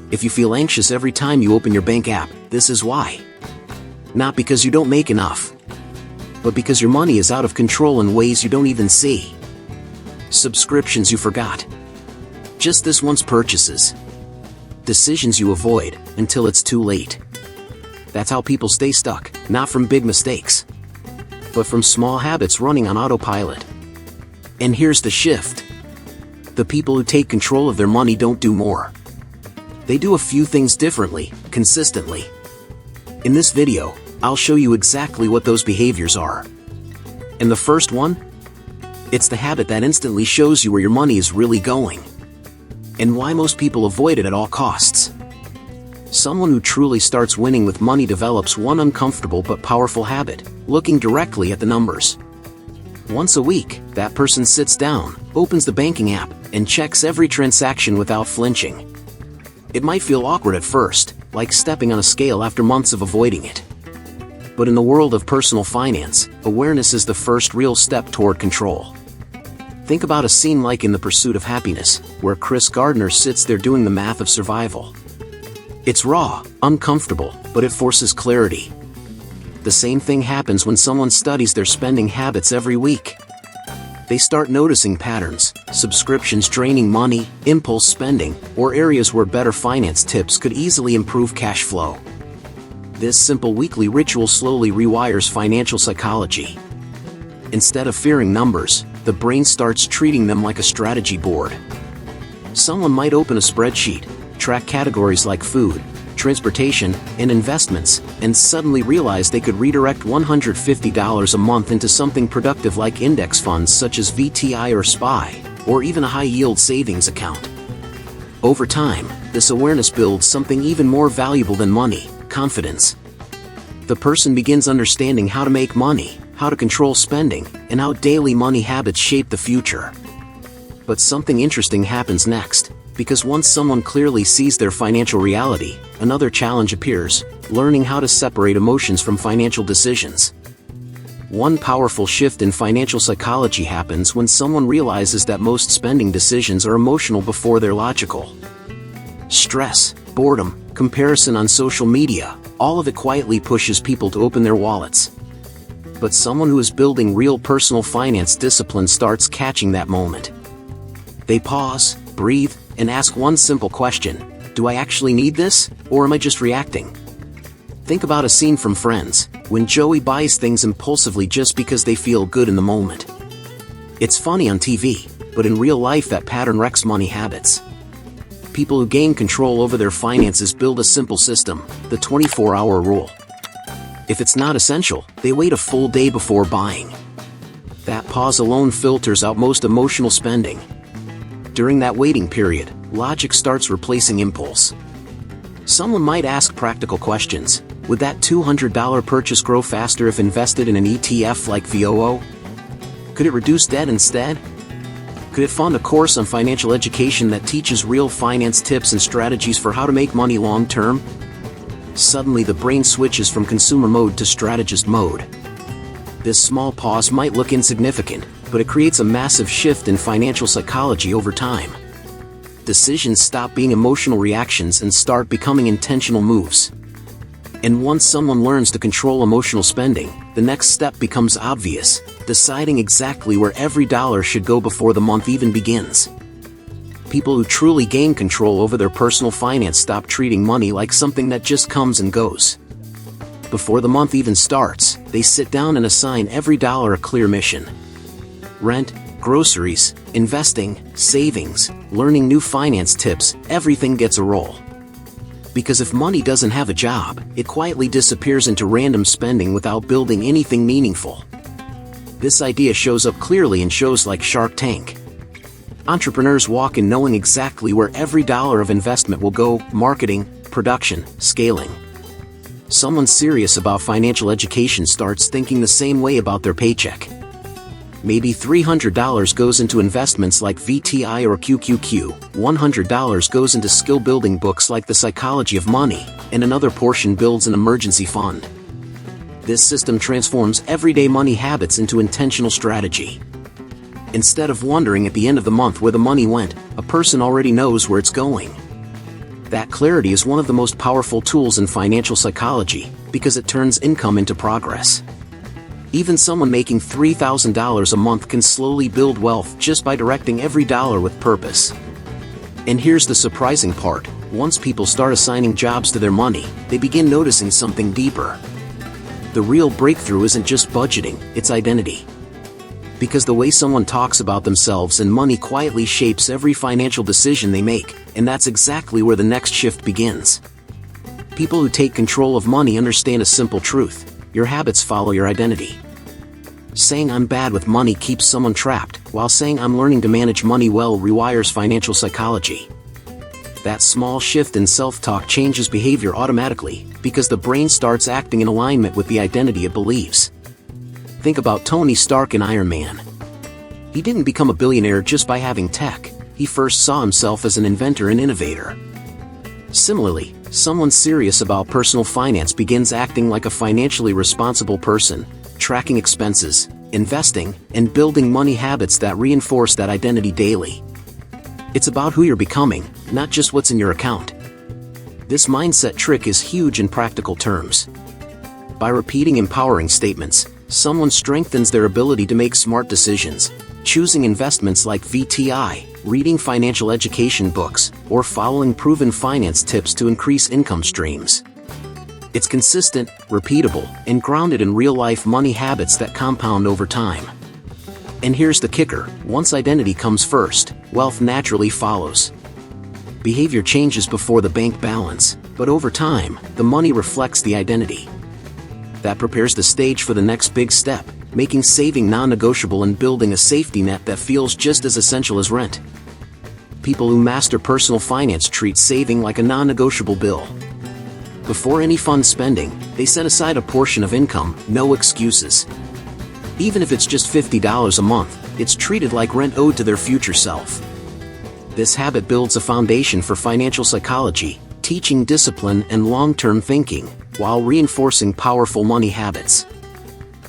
If you feel anxious every time you open your bank app, this is why. Not because you don't make enough, but because your money is out of control in ways you don't even see. Subscriptions you forgot. Just this once purchases. Decisions you avoid until it's too late. That's how people stay stuck, not from big mistakes, but from small habits running on autopilot. And here's the shift. The people who take control of their money don't do more. They do a few things differently, consistently. In this video, I'll show you exactly what those behaviors are. And the first one? It's the habit that instantly shows you where your money is really going, and why most people avoid it at all costs. Someone who truly starts winning with money develops one uncomfortable but powerful habit: looking directly at the numbers. Once a week, that person sits down, opens the banking app, and checks every transaction without flinching. It might feel awkward at first, like stepping on a scale after months of avoiding it. But in the world of personal finance, awareness is the first real step toward control. Think about a scene like in The Pursuit of Happiness, where Chris Gardner sits there doing the math of survival. It's raw, uncomfortable, but it forces clarity. The same thing happens when someone studies their spending habits every week. They start noticing patterns, subscriptions draining money, impulse spending, or areas where better finance tips could easily improve cash flow. This simple weekly ritual slowly rewires financial psychology. Instead of fearing numbers, the brain starts treating them like a strategy board. Someone might open a spreadsheet, track categories like food, transportation, and investments, and suddenly realize they could redirect $150 a month into something productive like index funds such as VTI or SPY, or even a high-yield savings account. Over time, this awareness builds something even more valuable than money: confidence. The person begins understanding how to make money, how to control spending, and how daily money habits shape the future. But something interesting happens next. Because once someone clearly sees their financial reality, another challenge appears: learning how to separate emotions from financial decisions. One powerful shift in financial psychology happens when someone realizes that most spending decisions are emotional before they're logical. Stress, boredom, comparison on social media, all of it quietly pushes people to open their wallets. But someone who is building real personal finance discipline starts catching that moment. They pause, breathe, and ask one simple question: do I actually need this, or am I just reacting? Think about a scene from Friends, when Joey buys things impulsively just because they feel good in the moment. It's funny on TV, but in real life that pattern wrecks money habits. People who gain control over their finances build a simple system: the 24-hour rule. If it's not essential, they wait a full day before buying. That pause alone filters out most emotional spending. During that waiting period, logic starts replacing impulse. Someone might ask practical questions. Would that $200 purchase grow faster if invested in an ETF like VOO? Could it reduce debt instead? Could it fund a course on financial education that teaches real finance tips and strategies for how to make money long-term? Suddenly the brain switches from consumer mode to strategist mode. This small pause might look insignificant, but it creates a massive shift in financial psychology over time. Decisions stop being emotional reactions and start becoming intentional moves. And once someone learns to control emotional spending, the next step becomes obvious: deciding exactly where every dollar should go before the month even begins. People who truly gain control over their personal finance stop treating money like something that just comes and goes. Before the month even starts, they sit down and assign every dollar a clear mission. Rent, groceries, investing, savings, learning new finance tips, everything gets a roll. Because if money doesn't have a job, it quietly disappears into random spending without building anything meaningful. This idea shows up clearly in shows like Shark Tank. Entrepreneurs walk in knowing exactly where every dollar of investment will go: marketing, production, scaling. Someone serious about financial education starts thinking the same way about their paycheck. Maybe $300 goes into investments like VTI or QQQ, $100 goes into skill-building books like The Psychology of Money, and another portion builds an emergency fund. This system transforms everyday money habits into intentional strategy. Instead of wondering at the end of the month where the money went, a person already knows where it's going. That clarity is one of the most powerful tools in financial psychology, because it turns income into progress. Even someone making $3,000 a month can slowly build wealth just by directing every dollar with purpose. And here's the surprising part: once people start assigning jobs to their money, they begin noticing something deeper. The real breakthrough isn't just budgeting, it's identity. Because the way someone talks about themselves and money quietly shapes every financial decision they make, and that's exactly where the next shift begins. People who take control of money understand a simple truth: your habits follow your identity. Saying "I'm bad with money" keeps someone trapped, while saying "I'm learning to manage money well" rewires financial psychology. That small shift in self-talk changes behavior automatically, because the brain starts acting in alignment with the identity it believes. Think about Tony Stark in Iron Man. He didn't become a billionaire just by having tech. He first saw himself as an inventor and innovator. Similarly, someone serious about personal finance begins acting like a financially responsible person, tracking expenses, investing, and building money habits that reinforce that identity daily. It's about who you're becoming, not just what's in your account. This mindset trick is huge in practical terms. By repeating empowering statements, someone strengthens their ability to make smart decisions, choosing investments like VTI, reading financial education books, or following proven finance tips to increase income streams. It's consistent, repeatable, and grounded in real-life money habits that compound over time. And here's the kicker: once identity comes first, wealth naturally follows. Behavior changes before the bank balance, but over time, the money reflects the identity. That prepares the stage for the next big step, making saving non-negotiable and building a safety net that feels just as essential as rent. People who master personal finance treat saving like a non-negotiable bill. Before any fun spending, they set aside a portion of income, no excuses. Even if it's just $50 a month, it's treated like rent owed to their future self. This habit builds a foundation for financial psychology, teaching discipline and long-term thinking, while reinforcing powerful money habits.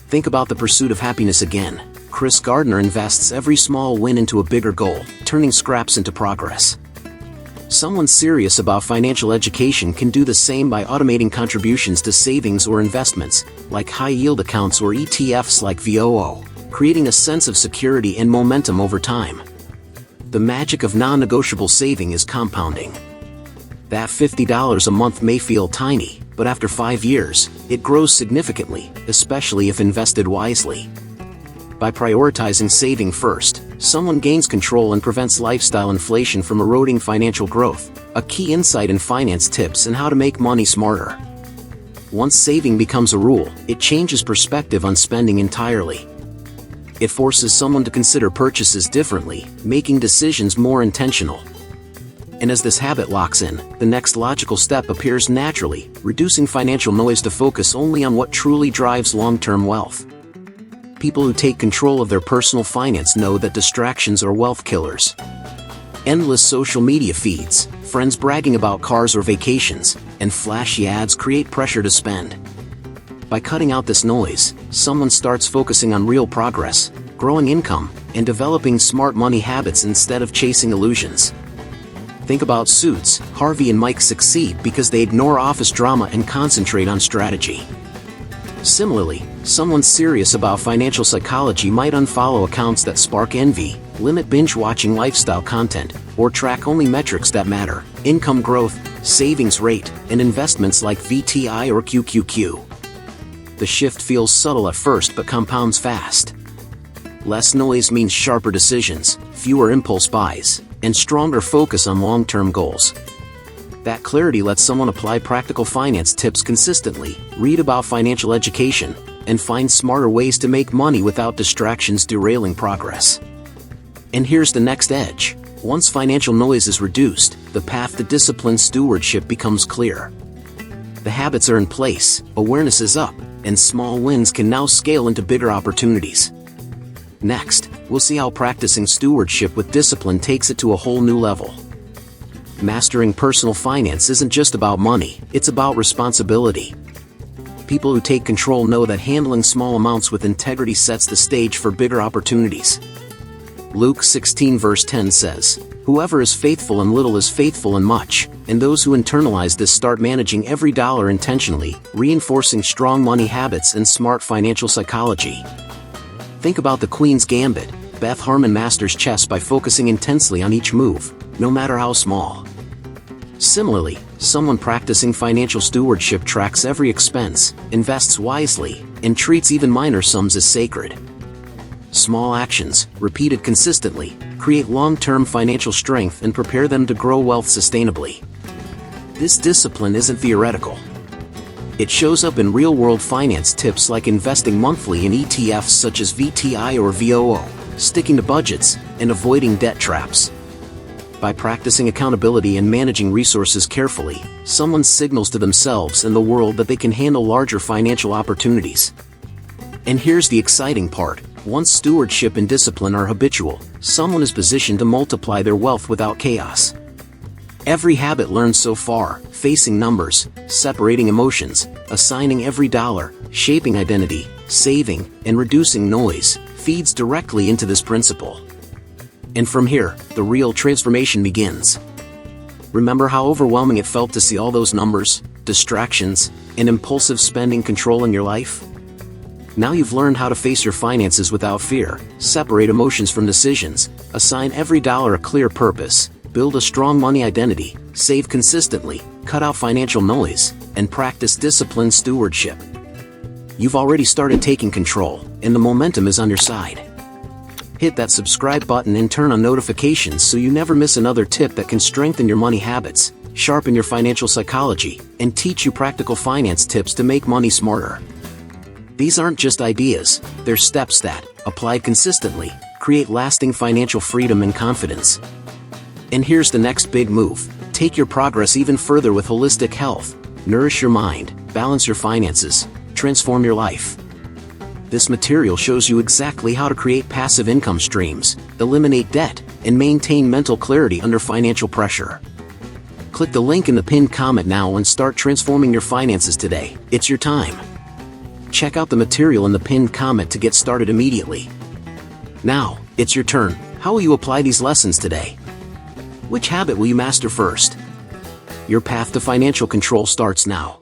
Think about the pursuit of happiness again. Chris Gardner invests every small win into a bigger goal, turning scraps into progress. Someone serious about financial education can do the same by automating contributions to savings or investments, like high-yield accounts or ETFs like VOO, creating a sense of security and momentum over time. The magic of non-negotiable saving is compounding. That $50 a month may feel tiny, but after 5 years, it grows significantly, especially if invested wisely. By prioritizing saving first, someone gains control and prevents lifestyle inflation from eroding financial growth, a key insight in finance tips and how to make money smarter. Once saving becomes a rule, it changes perspective on spending entirely. It forces someone to consider purchases differently, making decisions more intentional. And as this habit locks in, the next logical step appears naturally, reducing financial noise to focus only on what truly drives long-term wealth. People who take control of their personal finance know that distractions are wealth killers. Endless social media feeds, friends bragging about cars or vacations, and flashy ads create pressure to spend. By cutting out this noise, someone starts focusing on real progress, growing income, and developing smart money habits instead of chasing illusions. Think about Suits. Harvey and Mike succeed because they ignore office drama and concentrate on strategy. Similarly, someone serious about financial psychology might unfollow accounts that spark envy, limit binge-watching lifestyle content, or track only metrics that matter: income growth, savings rate, and investments like VTI or QQQ. The shift feels subtle at first but compounds fast. Less noise means sharper decisions, fewer impulse buys, and stronger focus on long-term goals. That clarity lets someone apply practical finance tips consistently, read about financial education, and find smarter ways to make money without distractions derailing progress. And here's the next edge. Once financial noise is reduced, the path to disciplined stewardship becomes clear. The habits are in place, awareness is up, and small wins can now scale into bigger opportunities. Next, we'll see how practicing stewardship with discipline takes it to a whole new level. Mastering personal finance isn't just about money, it's about responsibility. People who take control know that handling small amounts with integrity sets the stage for bigger opportunities. Luke 16 verse 10 says, "Whoever is faithful in little is faithful in much," and those who internalize this start managing every dollar intentionally, reinforcing strong money habits and smart financial psychology. Think about the Queen's Gambit. Beth Harmon masters chess by focusing intensely on each move, no matter how small. Similarly, someone practicing financial stewardship tracks every expense, invests wisely, and treats even minor sums as sacred. Small actions, repeated consistently, create long-term financial strength and prepare them to grow wealth sustainably. This discipline isn't theoretical. It shows up in real-world finance tips like investing monthly in ETFs such as VTI or VOO, sticking to budgets, and avoiding debt traps. By practicing accountability and managing resources carefully, someone signals to themselves and the world that they can handle larger financial opportunities. And here's the exciting part. Once stewardship and discipline are habitual, someone is positioned to multiply their wealth without chaos. Every habit learned so far, facing numbers, separating emotions, assigning every dollar, shaping identity, saving, and reducing noise, feeds directly into this principle. And from here, the real transformation begins. Remember how overwhelming it felt to see all those numbers, distractions, and impulsive spending controlling your life? Now you've learned how to face your finances without fear, separate emotions from decisions, assign every dollar a clear purpose, build a strong money identity, save consistently, cut out financial noise, and practice disciplined stewardship. You've already started taking control, and the momentum is on your side. Hit that subscribe button and turn on notifications so you never miss another tip that can strengthen your money habits, sharpen your financial psychology, and teach you practical finance tips to make money smarter. These aren't just ideas, they're steps that, applied consistently, create lasting financial freedom and confidence. And here's the next big move. Take your progress even further with holistic health. Nourish your mind, balance your finances, transform your life. This material shows you exactly how to create passive income streams, eliminate debt, and maintain mental clarity under financial pressure. Click the link in the pinned comment now and start transforming your finances today. It's your time. Check out the material in the pinned comment to get started immediately. Now, it's your turn. How will you apply these lessons today? Which habit will you master first? Your path to financial control starts now.